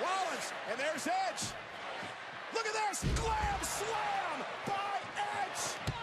Rollins, and there's Edge. Look at this, glam slam by Edge.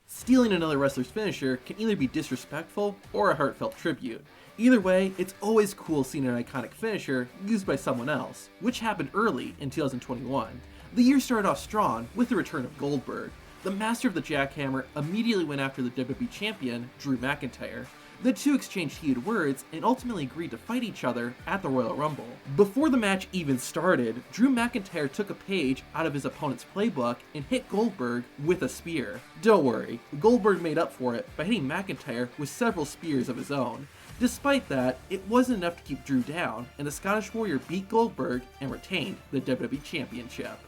Stealing another wrestler's finisher can either be disrespectful or a heartfelt tribute. Either way, it's always cool seeing an iconic finisher used by someone else, which happened early in 2021. The year started off strong with the return of Goldberg. The master of the jackhammer immediately went after the WWE champion, Drew McIntyre. The two exchanged heated words and ultimately agreed to fight each other at the Royal Rumble. Before the match even started, Drew McIntyre took a page out of his opponent's playbook and hit Goldberg with a spear. Don't worry, Goldberg made up for it by hitting McIntyre with several spears of his own. Despite that, it wasn't enough to keep Drew down, and the Scottish Warrior beat Goldberg and retained the WWE Championship.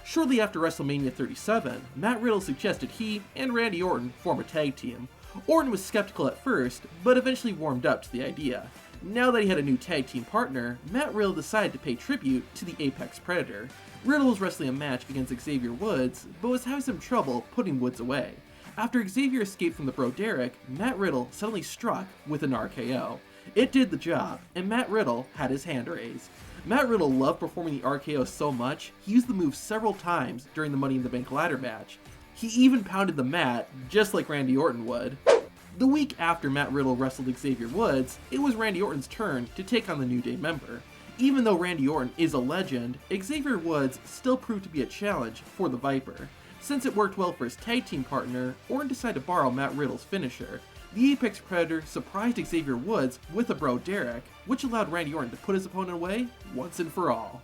Shortly after WrestleMania 37, Matt Riddle suggested he and Randy Orton form a tag team. Orton was skeptical at first, but eventually warmed up to the idea. Now that he had a new tag team partner, Matt Riddle decided to pay tribute to the Apex Predator. Riddle was wrestling a match against Xavier Woods, but was having some trouble putting Woods away. After Xavier escaped from the Bro Derek, Matt Riddle suddenly struck with an RKO. It did the job, and Matt Riddle had his hand raised. Matt Riddle loved performing the RKO so much, he used the move several times during the Money in the Bank ladder match. He even pounded the mat, just like Randy Orton would. The week after Matt Riddle wrestled Xavier Woods, it was Randy Orton's turn to take on the New Day member. Even though Randy Orton is a legend, Xavier Woods still proved to be a challenge for the Viper. Since it worked well for his tag team partner, Orton decided to borrow Matt Riddle's finisher. The Apex Predator surprised Xavier Woods with a Bro Derek, which allowed Randy Orton to put his opponent away once and for all.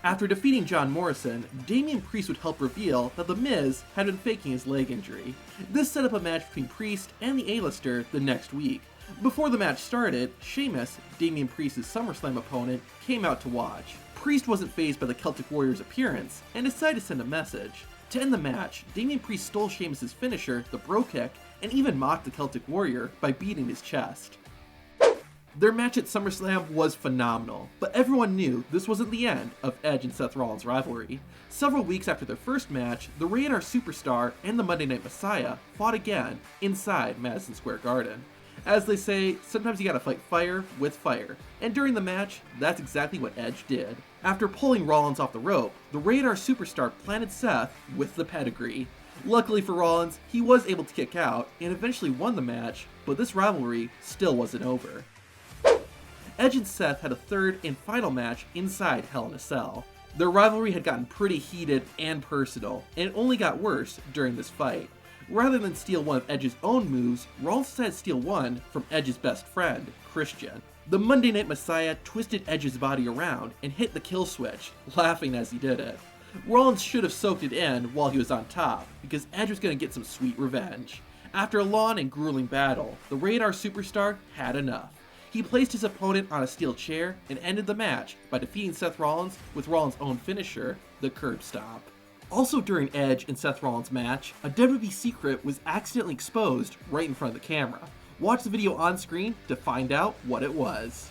After defeating John Morrison, Damian Priest would help reveal that The Miz had been faking his leg injury. This set up a match between Priest and the A-lister the next week. Before the match started, Sheamus, Damian Priest's SummerSlam opponent, came out to watch. Priest wasn't fazed by the Celtic Warrior's appearance and decided to send a message. To end the match, Damian Priest stole Sheamus' finisher, the Bro Kick, and even mocked the Celtic Warrior by beating his chest. Their match at SummerSlam was phenomenal, but everyone knew this wasn't the end of Edge and Seth Rollins' rivalry. Several weeks after their first match, the Rated R Superstar and the Monday Night Messiah fought again inside Madison Square Garden. As they say, sometimes you gotta fight fire with fire, and during the match, that's exactly what Edge did. After pulling Rollins off the rope, the Rated R Superstar planted Seth with the pedigree. Luckily for Rollins, he was able to kick out and eventually won the match, but this rivalry still wasn't over. Edge and Seth had a third and final match inside Hell in a Cell. Their rivalry had gotten pretty heated and personal, and it only got worse during this fight. Rather than steal one of Edge's own moves, Rollins decided to steal one from Edge's best friend, Christian. The Monday Night Messiah twisted Edge's body around and hit the kill switch, laughing as he did it. Rollins should have soaked it in while he was on top, because Edge was going to get some sweet revenge. After a long and grueling battle, the Rated R Superstar had enough. He placed his opponent on a steel chair and ended the match by defeating Seth Rollins with Rollins' own finisher, the Curb Stomp. Also during Edge and Seth Rollins' match, a WWE secret was accidentally exposed right in front of the camera. Watch the video on screen to find out what it was.